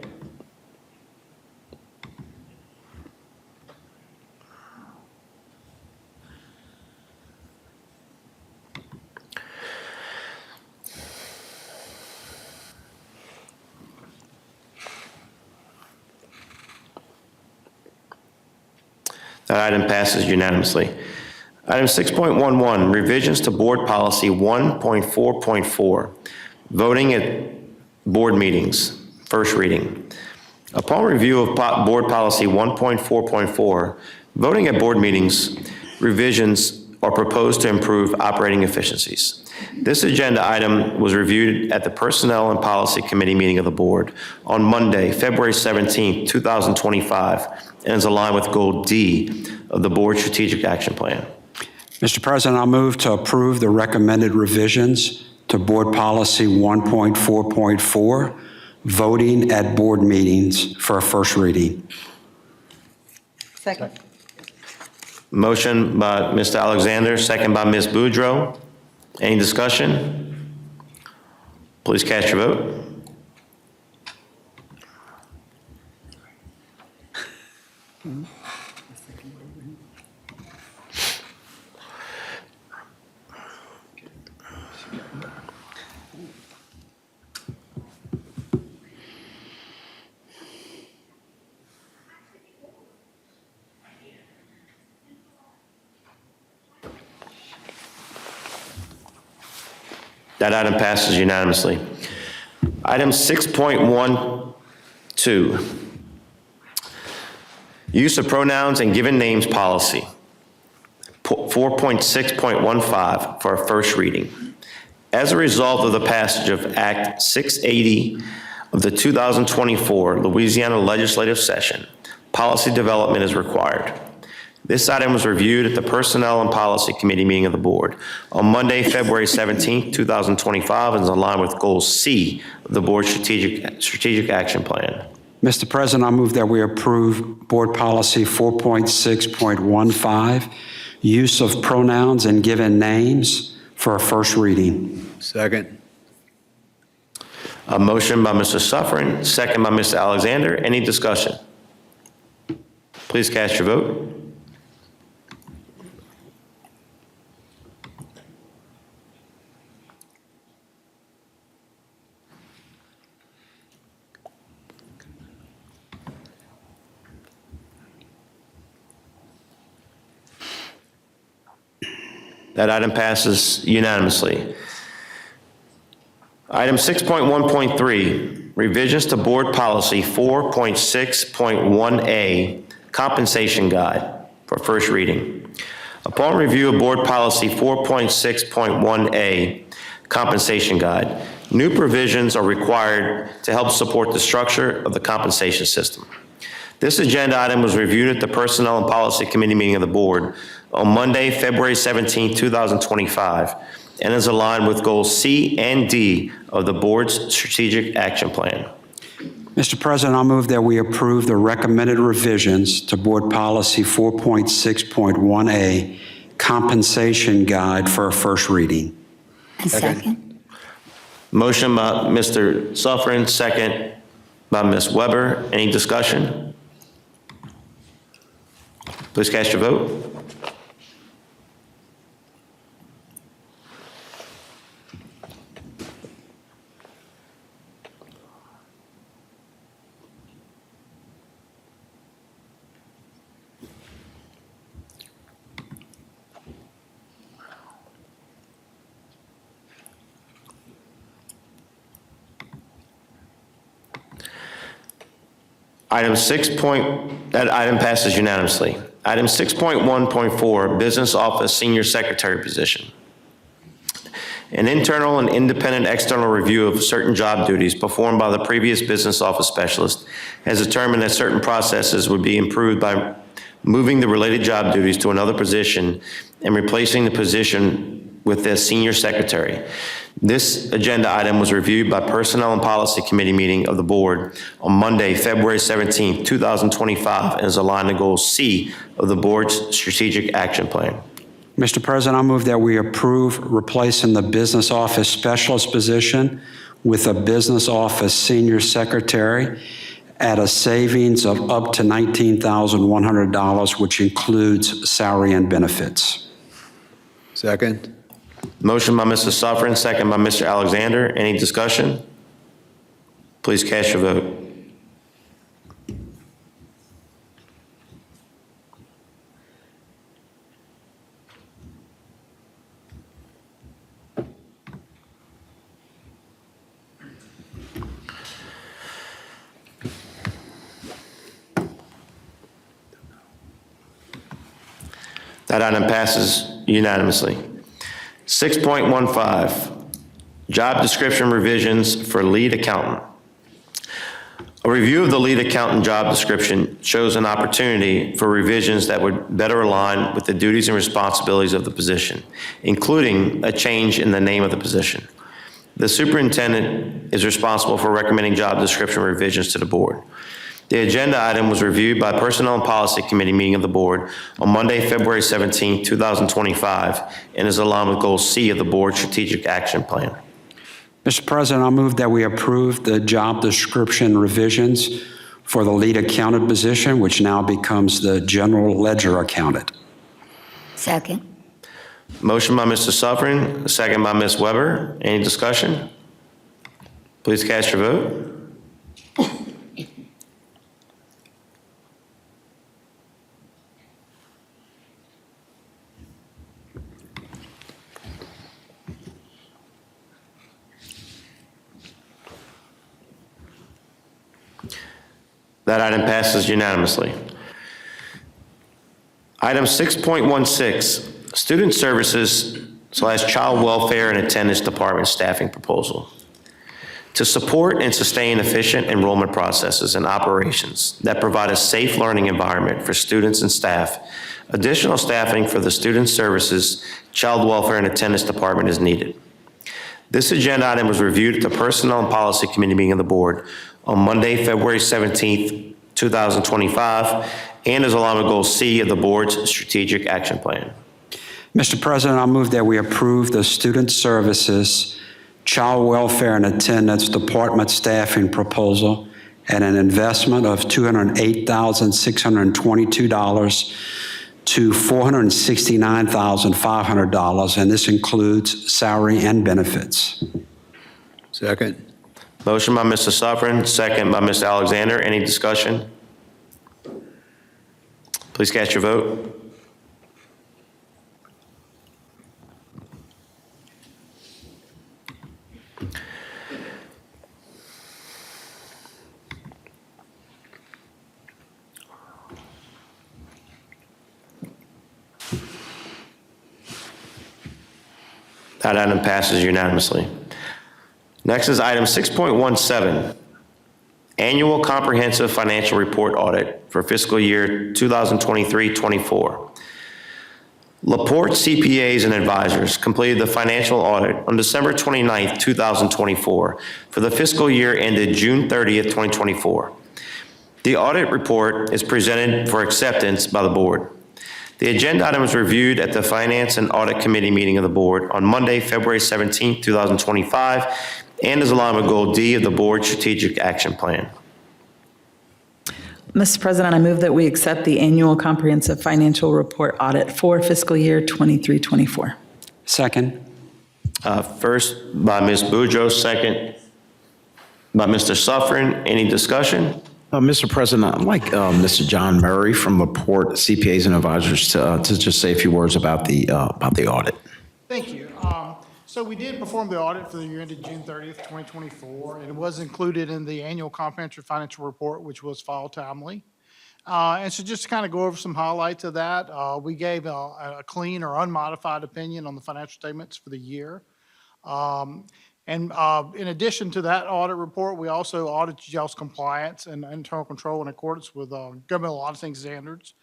That item passes unanimously. Item 6.11, revisions to Board Policy 1.4.4, voting at board meetings, first reading. Upon review of Board Policy 1.4.4, voting at board meetings, revisions are proposed to improve operating efficiencies. This agenda item was reviewed at the Personnel and Policy Committee meeting of the board on Monday, February 17, 2025, and is aligned with Goal D of the board's strategic action plan. Mr. President, I move to approve the recommended revisions to Board Policy 1.4.4, voting at board meetings for a first reading. Second. Motion by Mr. Alexander, second by Ms. Boudreau. Any discussion? Please cast your vote. That item passes unanimously. Item 6.12, use of pronouns and given names policy. 4.6.15 for a first reading. As a result of the passage of Act 680 of the 2024 Louisiana legislative session, policy development is required. This item was reviewed at the Personnel and Policy Committee meeting of the board on Monday, February 17, 2025, and is aligned with Goal C of the board's strategic action plan. Mr. President, I move that we approve Board Policy 4.6.15, use of pronouns and given names for a first reading. Second. A motion by Mr. Suffren, second by Mr. Alexander. Any discussion? Please cast your vote. That item passes unanimously. Item 6.1.3, revisions to Board Policy 4.6.1A, Compensation Guide for first reading. Upon review of Board Policy 4.6.1A, Compensation Guide, new provisions are required to help support the structure of the compensation system. This agenda item was reviewed at the Personnel and Policy Committee meeting of the board on Monday, February 17, 2025, and is aligned with goals C and D of the board's strategic action plan. Mr. President, I move that we approve the recommended revisions to Board Policy 4.6.1A, Compensation Guide for a first reading. And second. Motion by Mr. Suffren, second by Ms. Weber. Any discussion? Please cast your vote. That item passes unanimously. Item 6.1.4, Business Office Senior Secretary position. An internal and independent external review of certain job duties performed by the previous business office specialist has determined that certain processes would be improved by moving the related job duties to another position and replacing the position with the senior secretary. This agenda item was reviewed by Personnel and Policy Committee meeting of the board on Monday, February 17, 2025, and is aligned to goal C of the board's strategic action plan. Mr. President, I move that we approve replacing the business office specialist position with a business office senior secretary at a savings of up to $19,100, which includes salary and benefits. Second. Motion by Mr. Suffren, second by Mr. Alexander. Any discussion? Please cast your vote. That item passes unanimously. 6.15, job description revisions for lead accountant. A review of the lead accountant job description shows an opportunity for revisions that would better align with the duties and responsibilities of the position, including a change in the name of the position. The superintendent is responsible for recommending job description revisions to the board. The agenda item was reviewed by Personnel and Policy Committee meeting of the board on Monday, February 17, 2025, and is aligned with goal C of the board's strategic action plan. Mr. President, I move that we approve the job description revisions for the lead accountant position, which now becomes the general ledger accountant. Second. Motion by Mr. Suffren, second by Ms. Weber. Any discussion? Please cast your vote. That item passes unanimously. Item 6.16, Student Services / Child Welfare and Attendance Department Staffing Proposal. To support and sustain efficient enrollment processes and operations that provide a safe learning environment for students and staff, additional staffing for the Student Services, Child Welfare and Attendance Department is needed. This agenda item was reviewed at the Personnel and Policy Committee meeting of the board on Monday, February 17th, 2025, and is along with Goal C of the board's strategic action plan. Mr. President, I move that we approve the Student Services, Child Welfare and Attendance Department staffing proposal at an investment of $208,622 to $469,500, and this includes salary and benefits. Second. Motion by Mr. Suffren, second by Mr. Alexander. Any discussion? Please cast your vote. That item passes unanimously. Next is item 6.17, Annual Comprehensive Financial Report Audit for fiscal year 2023-24. Laporte CPAs and Advisors completed the financial audit on December 29th, 2024 for the fiscal year ended June 30th, 2024. The audit report is presented for acceptance by the board. The agenda item was reviewed at the Finance and Audit Committee meeting of the board on Monday, February 17th, 2025, and is along with Goal D of the board's strategic action plan. Mr. President, I move that we accept the annual comprehensive financial report audit for fiscal year 23-24. Second. First by Ms. Boudreaux, second by Mr. Suffren. Any discussion? Mr. President, I'd like Mr. John Murray from Laporte CPAs and Advisors to just say a few words about the audit. Thank you. So we did perform the audit for the year ended June 30th, 2024, and it was included in the annual comprehensive financial report, which was filed timely. And so just to kind of go over some highlights of that, we gave a clean or unmodified opinion on the financial statements for the year. In addition to that audit report, we also audited y'all's compliance and internal control in accordance with governmental auditing standards.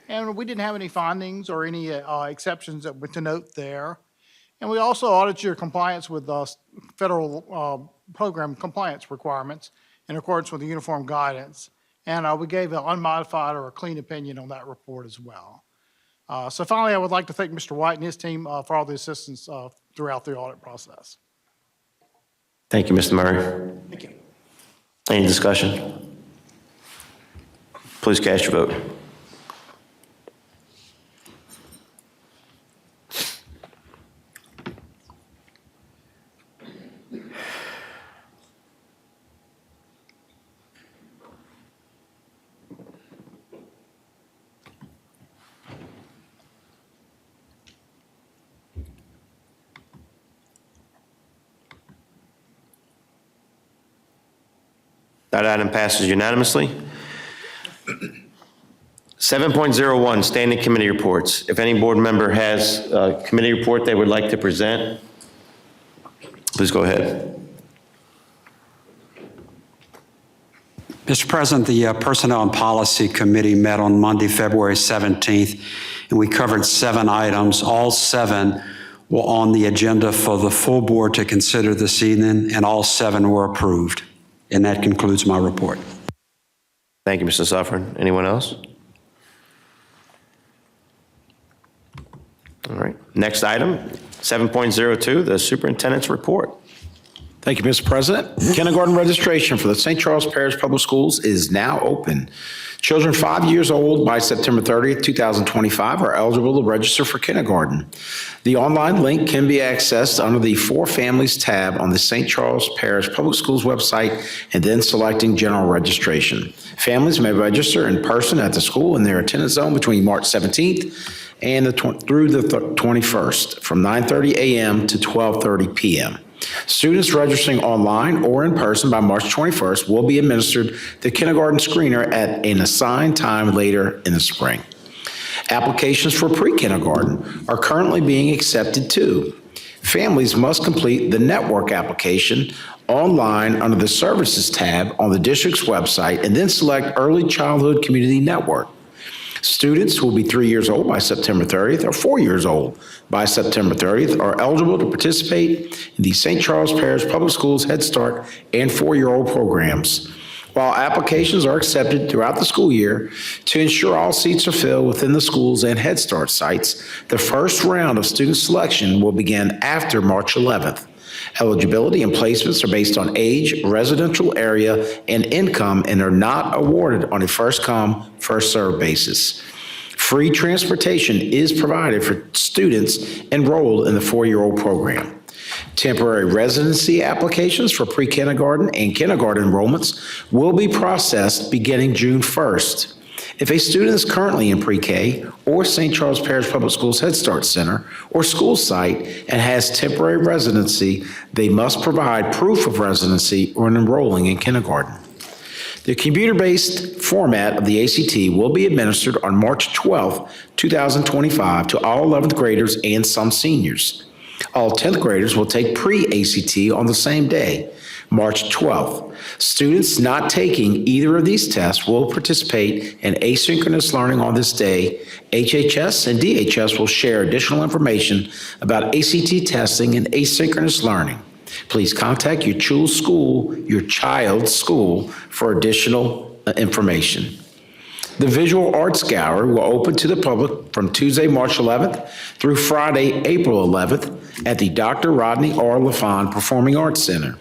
And we didn't have any findings or any exceptions that were to note there. And we also audited your compliance with federal program compliance requirements in accordance with the uniform guidance. And we gave an unmodified or a clean opinion on that report as well. So finally, I would like to thank Mr. White and his team for all the assistance throughout the audit process. Thank you, Mr. Murray. Thank you. Any discussion? Please cast your vote. That item passes unanimously. 7.01, standing committee reports. If any board member has a committee report they would like to present, please go ahead. Mr. President, the Personnel and Policy Committee met on Monday, February 17th, and we covered 7 items. All 7 were on the agenda for the full board to consider this evening, and all 7 were approved. And that concludes my report. Thank you, Mr. Suffren. Anyone else? All right. Next item, 7.02, the superintendent's report. Thank you, Mr. President. Kindergarten registration for the St. Charles Parish Public Schools is now open. Children 5 years old by September 30th, 2025 are eligible to register for kindergarten. The online link can be accessed under the For Families tab on the St. Charles Parish Public Schools website and then selecting general registration. Families may register in person at the school in their attendance zone between March 17th and through the 21st from 9:30 a.m. to 12:30 p.m. Students registering online or in person by March 21st will be administered the kindergarten screener at an assigned time later in the spring. Applications for pre-kindergarten are currently being accepted too. Families must complete the network application online under the Services tab on the district's website and then select Early Childhood Community Network. Students who will be 3 years old by September 30th or 4 years old by September 30th are eligible to participate in the St. Charles Parish Public Schools Head Start and 4-year-old programs. While applications are accepted throughout the school year, to ensure all seats are filled within the schools and Head Start sites, the first round of student selection will begin after March 11th. Eligibility and placements are based on age, residential area, and income and are not awarded on a first-come, first-served basis. Free transportation is provided for students enrolled in the 4-year-old program. Temporary residency applications for pre-kindergarten and kindergarten enrollments will be processed beginning June 1st. If a student is currently in pre-K or St. Charles Parish Public Schools Head Start Center or school site and has temporary residency, they must provide proof of residency when enrolling in kindergarten. The computer-based format of the ACT will be administered on March 12, 2025 to all 11th graders and some seniors. All 10th graders will take pre-ACT on the same day, March 12th. Students not taking either of these tests will participate in asynchronous learning on this day. HHS and DHS will share additional information about ACT testing and asynchronous learning. Please contact your child's school for additional information. The Visual Arts Gallery will open to the public from Tuesday, March 11th through Friday, April 11th at the Dr. Rodney R. LaFond Performing Arts Center.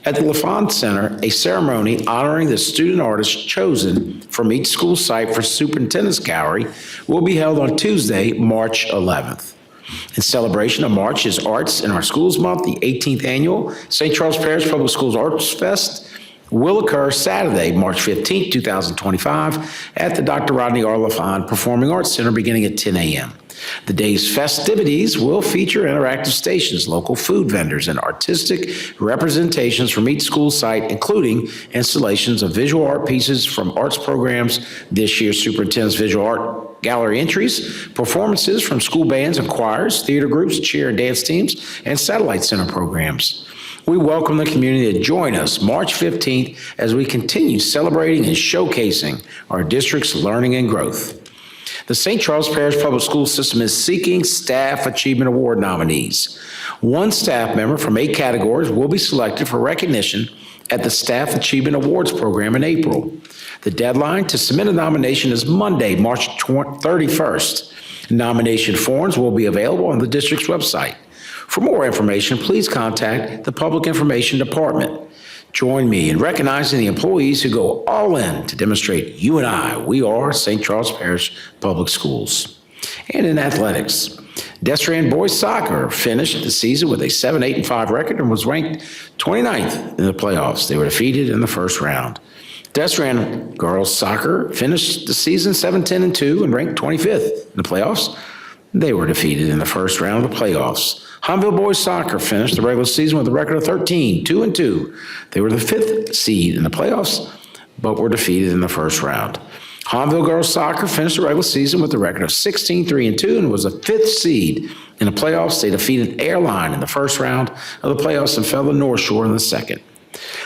At the LaFond Center, a ceremony honoring the student artists chosen from each school site for Superintendent's Gallery will be held on Tuesday, March 11th. In celebration of March Arts in Our Schools Month, the 18th annual St. Charles Parish Public Schools Arts Fest will occur Saturday, March 15, 2025 at the Dr. Rodney R. LaFond Performing Arts Center beginning at 10 a.m. The day's festivities will feature interactive stations, local food vendors, and artistic representations from each school site, including installations of visual art pieces from arts programs, this year's Superintendent's Visual Art Gallery entries, performances from school bands and choirs, theater groups, cheer and dance teams, and satellite center programs. We welcome the community to join us March 15th as we continue celebrating and showcasing our district's learning and growth. The St. Charles Parish Public School System is seeking Staff Achievement Award nominees. One staff member from 8 categories will be selected for recognition at the Staff Achievement Awards program in April. The deadline to submit a nomination is Monday, March 31st. Nomination forms will be available on the district's website. For more information, please contact the Public Information Department. Join me in recognizing the employees who go all in to demonstrate you and I, we are St. Charles Parish Public Schools. And in athletics, Destrehan boys soccer finished the season with a 7-8-5 record and was ranked 29th in the playoffs. They were defeated in the first round. Destrehan girls soccer finished the season 7-10-2 and ranked 25th in the playoffs. They were defeated in the first round of the playoffs. Hunville boys soccer finished the regular season with a record of 13-2-2. They were the 5th seed in the playoffs, but were defeated in the first round. Hunville girls soccer finished the regular season with a record of 16-3-2 and was the 5th seed in the playoffs. They defeated Airline in the first round of the playoffs and fell to North Shore in the second.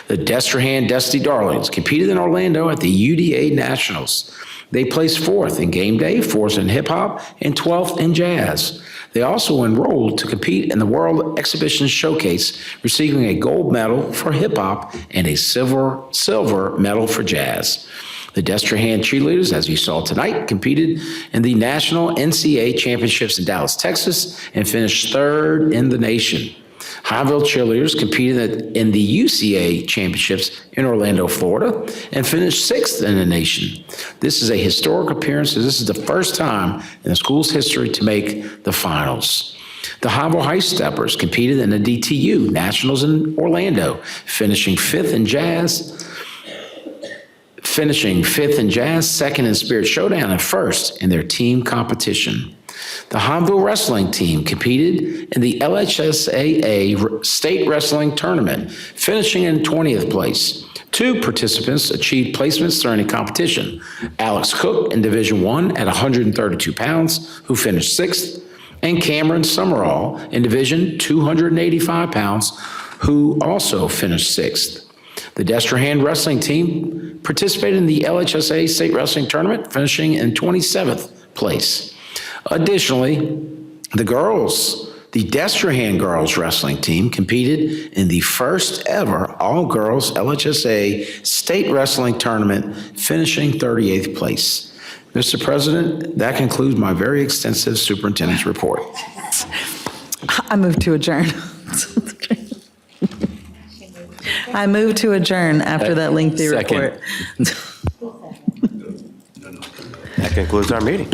The Destrehan Dusty Darlings competed in Orlando at the UDA Nationals. They placed 4th in game day, 4th in hip hop, and 12th in jazz. They also enrolled to compete in the World Exhibition Showcase, receiving a gold medal for hip hop and a silver medal for jazz. The Destrehan cheerleaders, as you saw tonight, competed in the National NCAA Championships in Dallas, Texas, and finished 3rd in the nation. Highville cheerleaders competed in the UCA championships in Orlando, Florida, and finished 6th in the nation. This is a historic appearance, as this is the first time in the school's history to make the finals. The Highville High Steppers competed in the DTU Nationals in Orlando, finishing 5th in jazz, second in Spirit Showdown, and first in their team competition. The Highville Wrestling team competed in the LHSAA State Wrestling Tournament, finishing in 20th place. 2 participants achieved placements during the competition. Alex Cook in Division I at 132 pounds, who finished 6th, and Cameron Summerall in Division 285 pounds, who also finished 6th. The Destrehan Wrestling team participated in the LHSA State Wrestling Tournament, finishing in 27th place. Additionally, the Destrehan Girls Wrestling team competed in the first ever all-girls LHSA State Wrestling Tournament, finishing 38th place. Mr. President, that concludes my very extensive superintendent's report. I move to adjourn. I move to adjourn after that lengthy Second. report. That concludes our meeting.